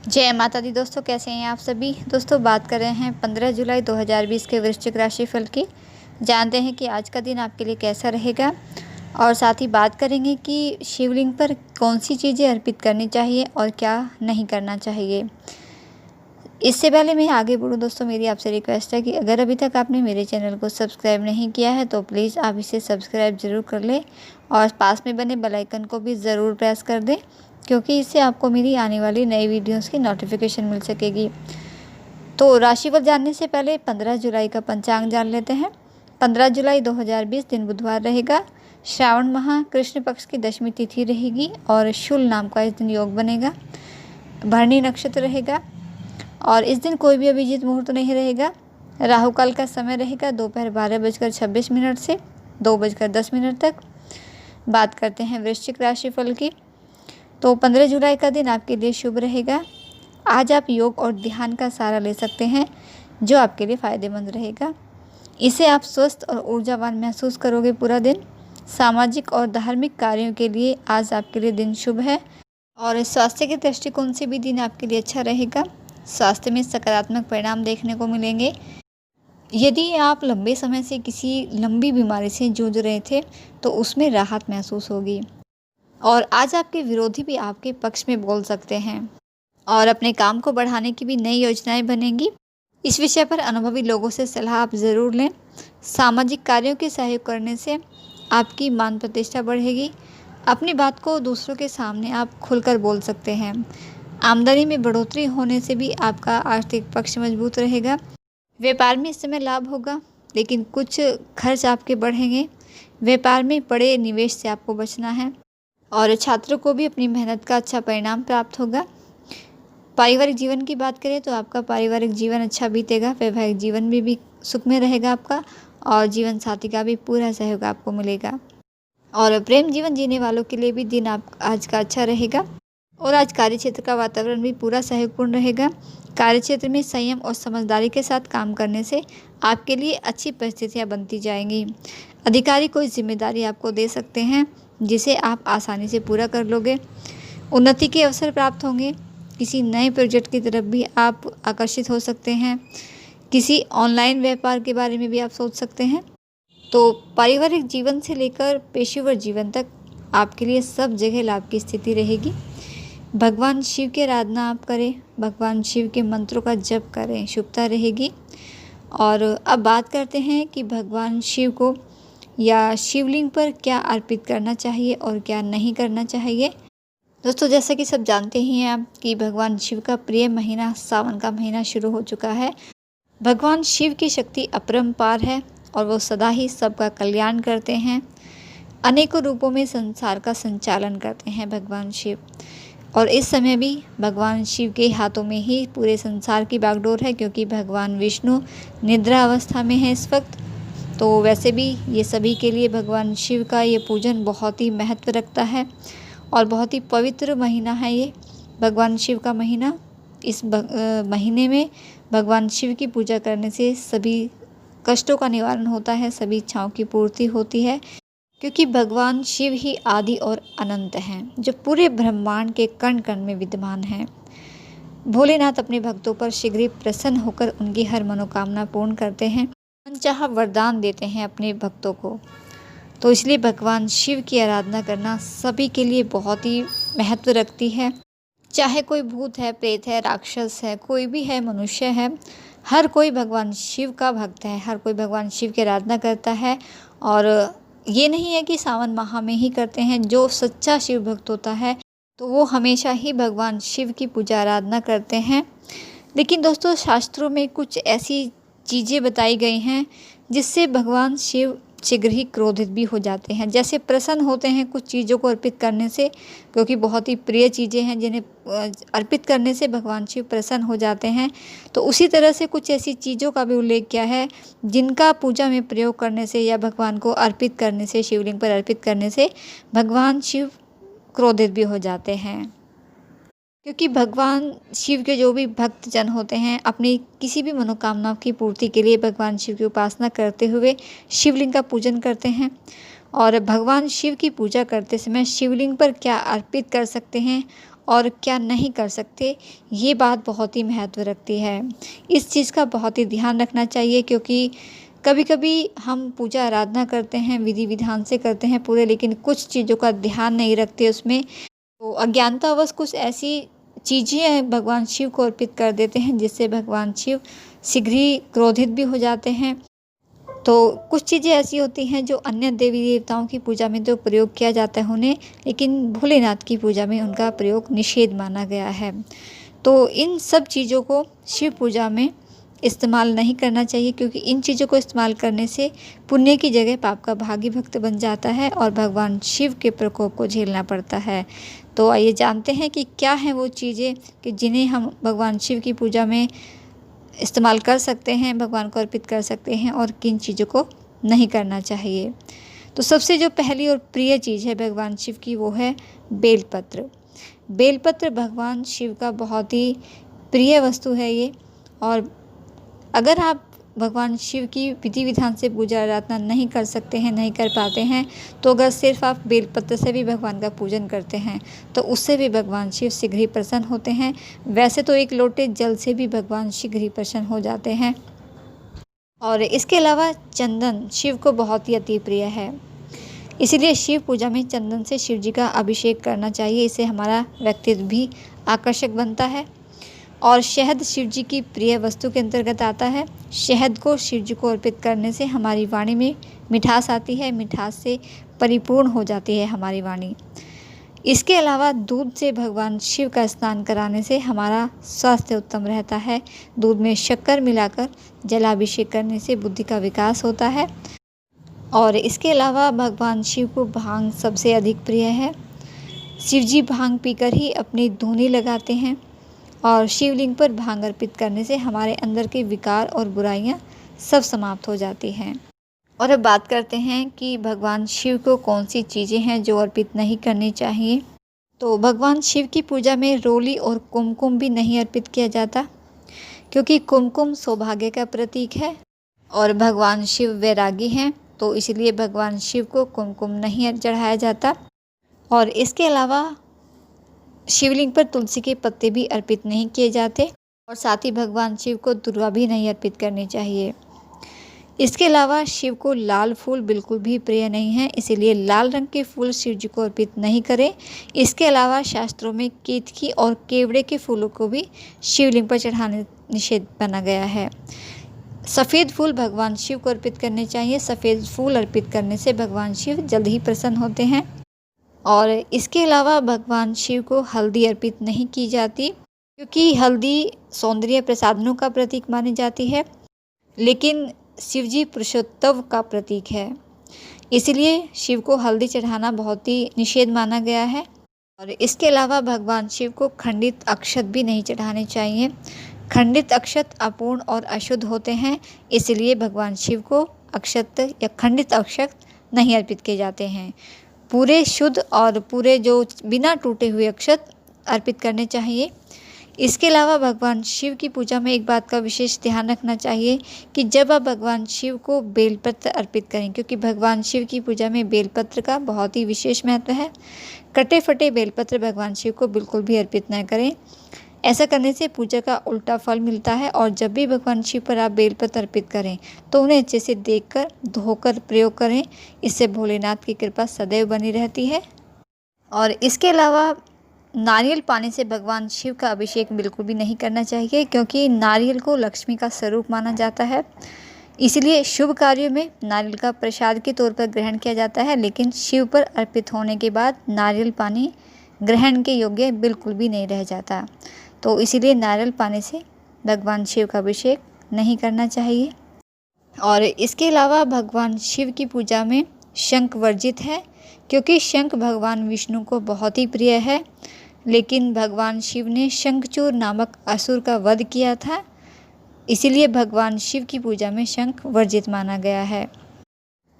जय माता दी दोस्तों, कैसे हैं आप सभी। दोस्तों बात कर रहे हैं 15 जुलाई 2020 के वृश्चिक राशि फल की। जानते हैं कि आज का दिन आपके लिए कैसा रहेगा और साथ ही बात करेंगे कि शिवलिंग पर कौन सी चीज़ें अर्पित करनी चाहिए और क्या नहीं करना चाहिए। इससे पहले मैं आगे बढ़ूँ दोस्तों, मेरी आपसे रिक्वेस्ट है कि अगर अभी तक आपने मेरे चैनल को सब्सक्राइब नहीं किया है तो प्लीज़ आप इसे सब्सक्राइब ज़रूर कर लें और पास में बने बेल आइकन को भी ज़रूर प्रेस कर दें, क्योंकि इससे आपको मेरी आने वाली नई वीडियोस की नोटिफिकेशन मिल सकेगी। तो राशिफल जानने से पहले 15 जुलाई का पंचांग जान लेते हैं। 15 जुलाई 2020 दिन बुधवार रहेगा। श्रावण माह कृष्ण पक्ष की दशमी तिथि रहेगी और शूल नाम का इस दिन योग बनेगा। भरणी नक्षत्र रहेगा और इस दिन कोई भी अभिजीत मुहूर्त नहीं रहेगा। राहु काल का समय रहेगा दोपहर 12:26 से 2:10 तक। बात करते हैं वृश्चिक राशिफल की। तो 15 जुलाई का दिन आपके लिए शुभ रहेगा। आज आप योग और ध्यान का सहारा ले सकते हैं, जो आपके लिए फ़ायदेमंद रहेगा। इसे आप स्वस्थ और ऊर्जावान महसूस करोगे पूरा दिन। सामाजिक और धार्मिक कार्यों के लिए आज आपके लिए दिन शुभ है और स्वास्थ्य के दृष्टिकोण से भी दिन आपके लिए अच्छा रहेगा। स्वास्थ्य में सकारात्मक परिणाम देखने को मिलेंगे। यदि आप लंबे समय से किसी लंबी बीमारी से जूझ रहे थे तो उसमें राहत महसूस होगी और आज आपके विरोधी भी आपके पक्ष में बोल सकते हैं और अपने काम को बढ़ाने की भी नई योजनाएं बनेंगी। इस विषय पर अनुभवी लोगों से सलाह आप ज़रूर लें। सामाजिक कार्यों के सहयोग करने से आपकी मान प्रतिष्ठा बढ़ेगी। अपनी बात को दूसरों के सामने आप खुलकर बोल सकते हैं। आमदनी में बढ़ोतरी होने से भी आपका आर्थिक पक्ष मजबूत रहेगा। व्यापार में इस समय लाभ होगा, लेकिन कुछ खर्च आपके बढ़ेंगे। व्यापार में बड़े निवेश से आपको बचना है और छात्रों को भी अपनी मेहनत का अच्छा परिणाम प्राप्त होगा। पारिवारिक जीवन की बात करें तो आपका पारिवारिक जीवन अच्छा बीतेगा। वैवाहिक जीवन में भी सुखमय रहेगा आपका और जीवन साथी का भी पूरा सहयोग आपको मिलेगा। और प्रेम जीवन जीने वालों के लिए भी दिन आप आज का अच्छा रहेगा और आज कार्यक्षेत्र का वातावरण भी पूरा सहयोगपूर्ण रहेगा। कार्यक्षेत्र में संयम और समझदारी के साथ काम करने से आपके लिए अच्छी परिस्थितियां बनती जाएंगी। अधिकारी कोई जिम्मेदारी आपको दे सकते हैं जिसे आप आसानी से पूरा कर लोगे। उन्नति के अवसर प्राप्त होंगे। किसी नए प्रोजेक्ट की तरफ भी आप आकर्षित हो सकते हैं। किसी ऑनलाइन व्यापार के बारे में भी आप सोच सकते हैं। तो पारिवारिक जीवन से लेकर पेशेवर जीवन तक आपके लिए सब जगह लाभ की स्थिति रहेगी। भगवान शिव की आराधना आप करें, भगवान शिव के मंत्रों का जप करें, शुभता रहेगी। और अब बात करते हैं कि भगवान शिव को या शिवलिंग पर क्या अर्पित करना चाहिए और क्या नहीं करना चाहिए। दोस्तों जैसा कि सब जानते ही हैं आप कि भगवान शिव का प्रिय महीना सावन का महीना शुरू हो चुका है। भगवान शिव की शक्ति अपरंपार है और वो सदा ही सबका कल्याण करते हैं। अनेकों रूपों में संसार का संचालन करते हैं भगवान शिव। और इस समय भी भगवान शिव के हाथों में ही पूरे संसार की बागडोर है, क्योंकि भगवान विष्णु निद्रा अवस्था में है इस वक्त। तो वैसे भी ये सभी के लिए भगवान शिव का ये पूजन बहुत ही महत्व रखता है और बहुत ही पवित्र महीना है ये भगवान शिव का महीना। इस महीने में भगवान शिव की पूजा करने से सभी कष्टों का निवारण होता है, सभी इच्छाओं की पूर्ति होती है, क्योंकि भगवान शिव ही आदि और अनंत हैं, जो पूरे ब्रह्मांड के कण कण में विद्यमान हैं। भोलेनाथ अपने भक्तों पर शीघ्र ही प्रसन्न होकर उनकी हर मनोकामना पूर्ण करते हैं, मनचाहा वरदान देते हैं अपने भक्तों को। तो इसलिए भगवान शिव की आराधना करना सभी के लिए बहुत ही महत्व रखती है। चाहे कोई भूत है, प्रेत है, राक्षस है, कोई भी है, मनुष्य है, हर कोई भगवान शिव का भक्त है, हर कोई भगवान शिव की आराधना करता है। और ये नहीं है कि सावन माह में ही करते हैं। जो सच्चा शिव भक्त होता है तो वो हमेशा ही भगवान शिव की पूजा आराधना करते हैं। लेकिन दोस्तों शास्त्रों में कुछ ऐसी चीज़ें बताई गई हैं जिससे भगवान शिव शीघ्र ही क्रोधित भी हो जाते हैं। जैसे प्रसन्न होते हैं कुछ चीज़ों को अर्पित करने से, क्योंकि बहुत ही प्रिय चीज़ें हैं जिन्हें अर्पित करने से भगवान शिव प्रसन्न हो जाते हैं। तो उसी तरह से कुछ ऐसी चीज़ों का भी उल्लेख किया है जिनका पूजा में प्रयोग करने से या भगवान को अर्पित करने से, शिवलिंग पर अर्पित करने से भगवान शिव क्रोधित भी हो जाते हैं। क्योंकि भगवान शिव के जो भी भक्त जन होते हैं अपनी किसी भी मनोकामना की पूर्ति के लिए भगवान शिव की उपासना करते हुए शिवलिंग का पूजन करते हैं। और भगवान शिव की पूजा करते समय शिवलिंग पर क्या अर्पित कर सकते हैं और क्या नहीं कर सकते, ये बात बहुत ही महत्व रखती है। इस चीज़ का बहुत ही ध्यान रखना चाहिए, क्योंकि कभी-कभी हम पूजा आराधना करते हैं, विधि-विधान से करते हैं पूरे, लेकिन कुछ चीज़ों का ध्यान नहीं रखते उसमें, तो अज्ञानतावश कुछ ऐसी चीज़ें भगवान शिव को अर्पित कर देते हैं, जिससे भगवान शिव शीघ्र ही क्रोधित भी हो जाते हैं। तो कुछ चीज़ें ऐसी होती हैं जो अन्य देवी देवताओं की पूजा में तो प्रयोग किया जाता है उन्हें, लेकिन भोलेनाथ की पूजा में उनका प्रयोग निषेध माना गया है। तो इन सब चीज़ों को शिव पूजा में इस्तेमाल नहीं करना चाहिए, क्योंकि इन चीज़ों को इस्तेमाल करने से पुण्य की जगह पाप का भागी भक्त बन जाता है और भगवान शिव के प्रकोप को झेलना पड़ता है। तो आइए जानते हैं कि क्या हैं वो चीज़ें कि जिन्हें हम भगवान शिव की पूजा में इस्तेमाल कर सकते हैं, भगवान को अर्पित कर सकते हैं, और किन चीज़ों को नहीं करना चाहिए। तो सबसे जो पहली और प्रिय चीज़ है भगवान शिव की, वो है बेलपत्र। बेलपत्र भगवान शिव का बहुत ही प्रिय वस्तु है ये। और अगर आप भगवान शिव की विधि विधान से पूजा आराधना नहीं कर सकते हैं, नहीं कर पाते हैं, तो अगर सिर्फ आप बेलपत्र से भी भगवान का पूजन करते हैं तो उससे भी भगवान शिव शीघ्र ही प्रसन्न होते हैं। वैसे तो एक लोटे जल से भी भगवान शीघ्र ही प्रसन्न हो जाते हैं। और इसके अलावा चंदन शिव को बहुत ही अति प्रिय है, इसीलिए शिव पूजा में चंदन से शिव जी का अभिषेक करना चाहिए। इससे हमारा व्यक्तित्व भी आकर्षक बनता है। और शहद शिव जी की प्रिय वस्तु के अंतर्गत आता है। शहद को शिव जी को अर्पित करने से हमारी वाणी में मिठास आती है, मिठास से परिपूर्ण हो जाती है हमारी वाणी। इसके अलावा दूध से भगवान शिव का स्नान कराने से हमारा स्वास्थ्य उत्तम रहता है। दूध में शक्कर मिलाकर जलाभिषेक करने से बुद्धि का विकास होता है। और इसके अलावा भगवान शिव को भांग सबसे अधिक प्रिय है। शिव जी भांग पीकर ही अपनी धूनी लगाते हैं, और शिवलिंग पर भांग अर्पित करने से हमारे अंदर के विकार और बुराइयां सब समाप्त हो जाती हैं। और अब बात करते हैं कि भगवान शिव को कौन सी चीज़ें हैं जो अर्पित नहीं करनी चाहिए। तो भगवान शिव की पूजा में रोली और कुमकुम भी नहीं अर्पित किया जाता, क्योंकि कुमकुम सौभाग्य का प्रतीक है और भगवान शिव वैरागी हैं, तो इसलिए भगवान शिव को कुमकुम नहीं चढ़ाया जाता। और इसके अलावा शिवलिंग पर तुलसी के पत्ते भी अर्पित नहीं किए जाते, और साथ ही भगवान शिव को दुर्वा भी नहीं अर्पित करनी चाहिए। इसके अलावा शिव को लाल फूल बिल्कुल भी प्रिय नहीं है, इसीलिए लाल रंग के फूल शिव जी को अर्पित नहीं करें। इसके अलावा शास्त्रों में केतकी और केवड़े के फूलों को भी शिवलिंग पर चढ़ाने निषेध बना गया है। सफ़ेद फूल भगवान शिव को अर्पित करने चाहिए। सफ़ेद फूल अर्पित करने से भगवान शिव जल्द ही प्रसन्न होते हैं। और इसके अलावा भगवान शिव को हल्दी अर्पित नहीं की जाती, क्योंकि हल्दी सौंदर्य प्रसाधनों का प्रतीक मानी जाती है, लेकिन शिव जी पुरुषोत्तम का प्रतीक है, इसलिए शिव को हल्दी चढ़ाना बहुत ही निषेध माना गया है। और इसके अलावा भगवान शिव को खंडित अक्षत भी नहीं चढ़ाने चाहिए। खंडित अक्षत अपूर्ण और अशुद्ध होते हैं, इसलिए भगवान शिव को अक्षत या खंडित अक्षत नहीं अर्पित किए जाते हैं। पूरे शुद्ध और पूरे जो बिना टूटे हुए अक्षत अर्पित करने चाहिए। इसके अलावा भगवान शिव की पूजा में एक बात का विशेष ध्यान रखना चाहिए कि जब आप भगवान शिव को बेलपत्र अर्पित करें, क्योंकि भगवान शिव की पूजा में बेलपत्र का बहुत ही विशेष महत्व है। कटे फटे बेलपत्र भगवान शिव को बिल्कुल भी अर्पित न करें। ऐसा करने से पूजा का उल्टा फल मिलता है। और जब भी भगवान शिव पर आप बेलपत्र अर्पित करें तो उन्हें अच्छे से देखकर धोकर प्रयोग करें। इससे भोलेनाथ की कृपा सदैव बनी रहती है। और इसके अलावा नारियल पानी से भगवान शिव का अभिषेक बिल्कुल भी नहीं करना चाहिए, क्योंकि नारियल को लक्ष्मी का स्वरूप माना जाता है। इसलिए शुभ कार्यों में नारियल का प्रसाद के तौर पर ग्रहण किया जाता है, लेकिन शिव पर अर्पित होने के बाद नारियल पानी ग्रहण के योग्य बिल्कुल भी नहीं रह जाता। तो इसीलिए नारियल पानी से भगवान शिव का अभिषेक नहीं करना चाहिए। और इसके अलावा भगवान शिव की पूजा में शंख वर्जित है, क्योंकि शंख भगवान विष्णु को बहुत ही प्रिय है, लेकिन भगवान शिव ने शंखचूर नामक असुर का वध किया था, इसीलिए भगवान शिव की पूजा में शंख वर्जित माना गया है।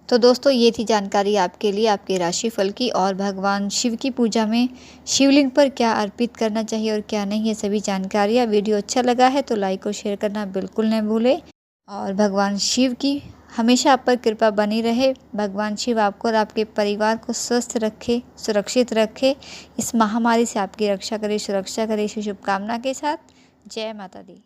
तो दोस्तों, ये थी जानकारी आपके लिए आपके राशिफल की, और भगवान शिव की पूजा में शिवलिंग पर क्या अर्पित करना चाहिए और क्या नहीं, ये सभी जानकारियाँ। वीडियो अच्छा लगा है तो लाइक और शेयर करना बिल्कुल न भूलें, और भगवान शिव की हमेशा आप पर कृपा बनी रहे। भगवान शिव आपको और आपके परिवार को स्वस्थ रखे, सुरक्षित रखे, इस महामारी से आपकी रक्षा करे, सुरक्षा करे, इसी शुभकामना के साथ जय माता दी।